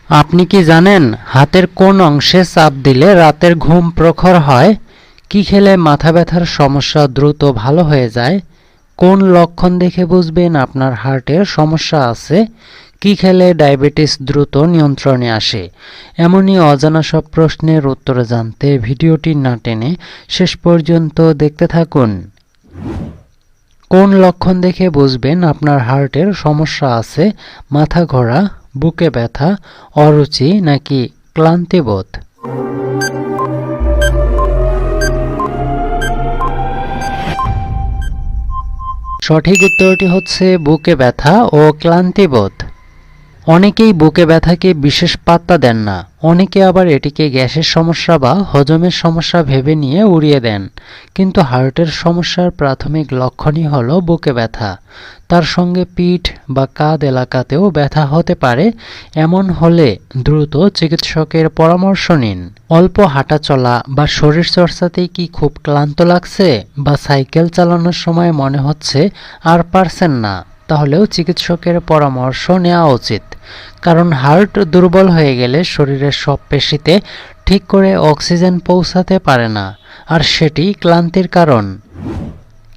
আপনি কি জানেন হাতের কোন অংশে চাপ দিলে রাতের ঘুম প্রখর হয়? কি খেলে মাথা ব্যথার সমস্যা দ্রুত ভালো হয়ে যায়? কোন লক্ষণ দেখে বুঝবেন আপনার হার্টের সমস্যা আছে? কি খেলে ডায়াবেটিস দ্রুত নিয়ন্ত্রণে আসে? এমনই অজানা সব প্রশ্নের উত্তর জানতে ভিডিওটি না টেনে শেষ পর্যন্ত দেখতে থাকুন। কোন লক্ষণ দেখে বুঝবেন আপনার হার্টের সমস্যা আছে? মাথা ঘোরা, বুকে ব্যথা, অরুচি নাকি ক্লান্তিবোধ? সঠিক উত্তরটি হচ্ছে বুকে ব্যথা ও ক্লান্তিবোধ। অনেকেই বুকে ব্যথাকে বিশেষ পাত্তা দেন না, অনেকে আবার এটিকে গ্যাসের সমস্যা বা হজমের সমস্যা ভেবে নিয়ে উড়িয়ে দেন। কিন্তু হার্টের সমস্যার প্রাথমিক লক্ষণই হলো বুকে ব্যথা। তার সঙ্গে পিঠ বা কাঁধ এলাকাতেও ব্যথা হতে পারে। এমন হলে দ্রুত চিকিৎসকের পরামর্শ নিন। অল্প হাঁটা চলা বা শরীরচর্চাতেই কি খুব ক্লান্ত লাগছে, বা সাইকেল চালানোর সময় মনে হচ্ছে আর পারছেন না, তাহলেও চিকিৎসকের পরামর্শ নেওয়া উচিত। কারণ হার্ট দুর্বল হয়ে গেলে শরীরের সব পেশিতে ঠিক করে অক্সিজেন পৌঁছাতে পারে না, আর সেটি ক্লান্তির কারণ।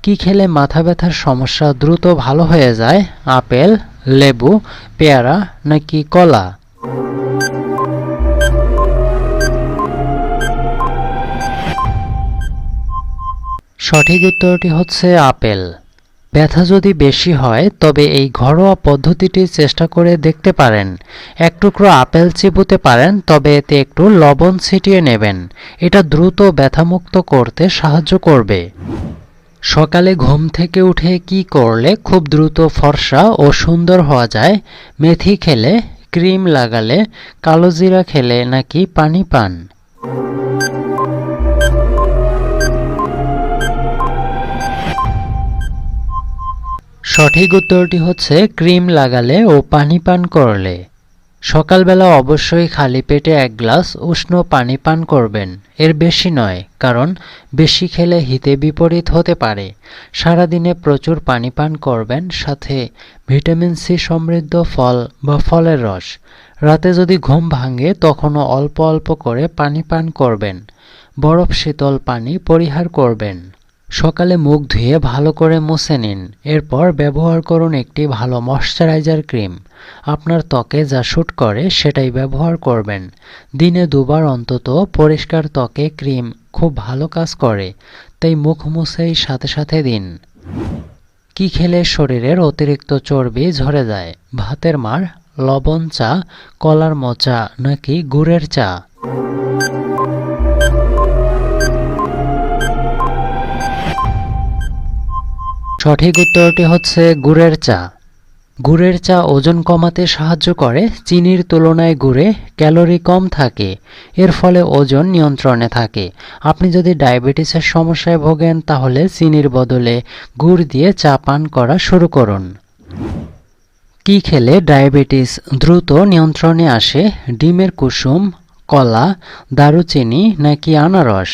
কি খেলে মাথা ব্যথার সমস্যা দ্রুত ভালো হয়ে যায়? আপেল, লেবু, পেয়ারা নাকি কলা? সঠিক উত্তরটি হচ্ছে আপেল। ব্যথা যদি বেশি হয় তবে এই ঘরোয়া পদ্ধতিটি চেষ্টা করে দেখতে পারেন। এক টুকরো আপেল চিবোতে পারেন, তবে এতে একটু লবণ ছিটিয়ে নেবেন। এটা দ্রুত ব্যথামুক্ত করতে সাহায্য করবে। সকালে ঘুম থেকে উঠে কি করলে খুব দ্রুত ফর্সা ও সুন্দর হওয়া যায়? মেথি খেলে, ক্রিম লাগালে, কালোজিরা খেলে নাকি পানি পান? সঠিক উত্তরটি হচ্ছে ক্রিম লাগালে ও পানি পান করলে। সকালবেলা অবশ্যই খালি পেটে 1 গ্লাস উষ্ণ পানি পান করবেন, এর বেশি নয়, কারণ বেশি খেলে হিতে বিপরীত হতে পারে। সারাদিনে প্রচুর পানি পান করবেন, সাথে ভিটামিন সি সমৃদ্ধ ফল বা ফলের রস। রাতে যদি ঘুম ভাঙে তখনও অল্প অল্প করে পানি পান করবেন। বরফ শীতল পানি পরিহার করবেন। সকালে মুখ ধুয়ে ভালো করে মুছে নিন, এরপর ব্যবহার করুন একটি ভালো ময়শ্চারাইজার ক্রিম। আপনার ত্বকে যা স্যুট করে সেটাই ব্যবহার করবেন। দিনে 2 বার অন্তত পরিষ্কার ত্বকে ক্রিম খুব ভালো কাজ করে, তাই মুখ মুছেই সাথে সাথে দিন। কি খেলে শরীরের অতিরিক্ত চর্বি ঝরে যায়? ভাতের মাড়, লবণ চা, কলার মোচা নাকি গুড়ের চা? সঠিক উত্তরটি হচ্ছে গুড়ের চা। গুড়ের চা ওজন কমাতে সাহায্য করে। চিনির তুলনায় গুড়ে ক্যালোরি কম থাকে, এর ফলে ওজন নিয়ন্ত্রণে থাকে। আপনি যদি ডায়াবেটিসের সমস্যায় ভোগেন তাহলে চিনির বদলে গুড় দিয়ে চা পান করা শুরু করুন। কি খেলে ডায়াবেটিস দ্রুত নিয়ন্ত্রণে আসে? ডিমের কুসুম, কলা, দারুচিনি নাকি আনারস?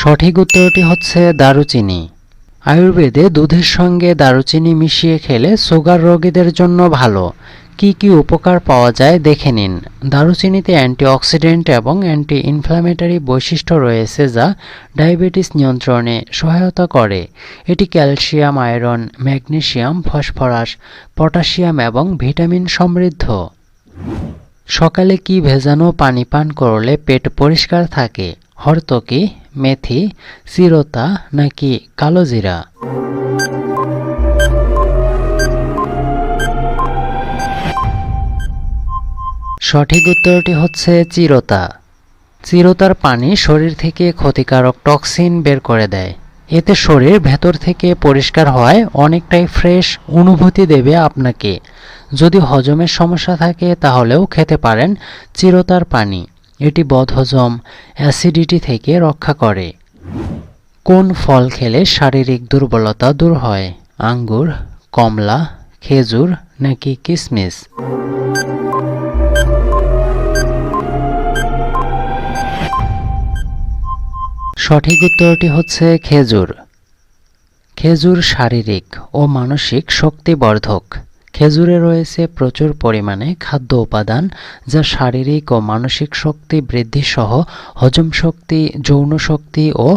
সঠিক উত্তরটি হচ্ছে দারুচিনি। আয়ুর্বেদে দুধের সঙ্গে দারুচিনি মিশিয়ে খেলে সুগার রোগীদের জন্য ভালো। কি কি উপকার পাওয়া যায় দেখে নিন। দারুচিনিতে অ্যান্টিঅক্সিডেন্ট এবং অ্যান্টি ইনফ্ল্যামেটরি বৈশিষ্ট্য রয়েছে, যা ডায়াবেটিস নিয়ন্ত্রণে সহায়তা করে। এটি calcium, iron, magnesium, phosphorus, potassium এবং ভিটামিন সমৃদ্ধ। সকালে কি ভেজানো পানি পান করলে পেট পরিষ্কার থাকে? হরতকি, মেথি, চিরতা নাকি কালোজিরা? সঠিক উত্তরটি হচ্ছে চিরতা। চিরতার পানি শরীর থেকে ক্ষতিকারক টক্সিন বের করে দেয়। এতে শরীর ভেতর থেকে পরিষ্কার হওয়ায় অনেকটাই ফ্রেশ অনুভূতি দেবে আপনাকে। যদি হজমের সমস্যা থাকে তাহলেও খেতে পারেন চিরতার পানি। এটি বদহজম, অ্যাসিডিটি থেকে রক্ষা করে। কোন ফল খেলে শারীরিক দুর্বলতা দূর হয়? আঙ্গুর, কমলা, খেজুর নাকি কিশমিশ? সঠিক উত্তরটি হচ্ছে খেজুর। খেজুর শারীরিক ও মানসিক শক্তিবর্ধক। খেজুরে রয়েছে প্রচুর পরিমাণে খাদ্য উপাদান যা শারীরিক ও মানসিক শক্তি বৃদ্ধি সহ হজম শক্তি, যৌন শক্তি ও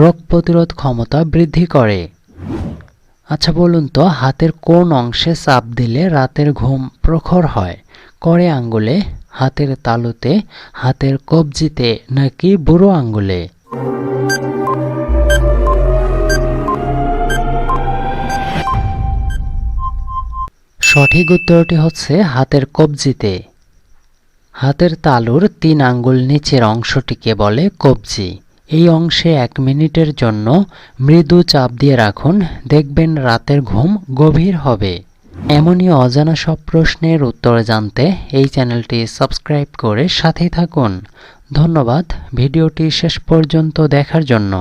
রোগ প্রতিরোধ ক্ষমতা বৃদ্ধি করে। আচ্ছা বলুন তো, হাতের কোন অংশে চাপ দিলে রাতের ঘুম প্রখর হয়? কড়ে আঙ্গুলে, হাতের তালুতে, হাতের কবজিতে নাকি বুড়ো আঙ্গুলে? সঠিক উত্তরটি হচ্ছে হাতের কবজিতে। হাতের তালুর 3 আঙ্গুল নিচের অংশটিকে বলে কবজি। এই অংশে 1 মিনিটের জন্য মৃদু চাপ দিয়ে রাখুন, দেখবেন রাতের ঘুম গভীর হবে। এমনই অজানা সব প্রশ্নের উত্তর জানতে এই চ্যানেলটি সাবস্ক্রাইব করে সাথেই থাকুন। ধন্যবাদ ভিডিওটি শেষ পর্যন্ত দেখার জন্য।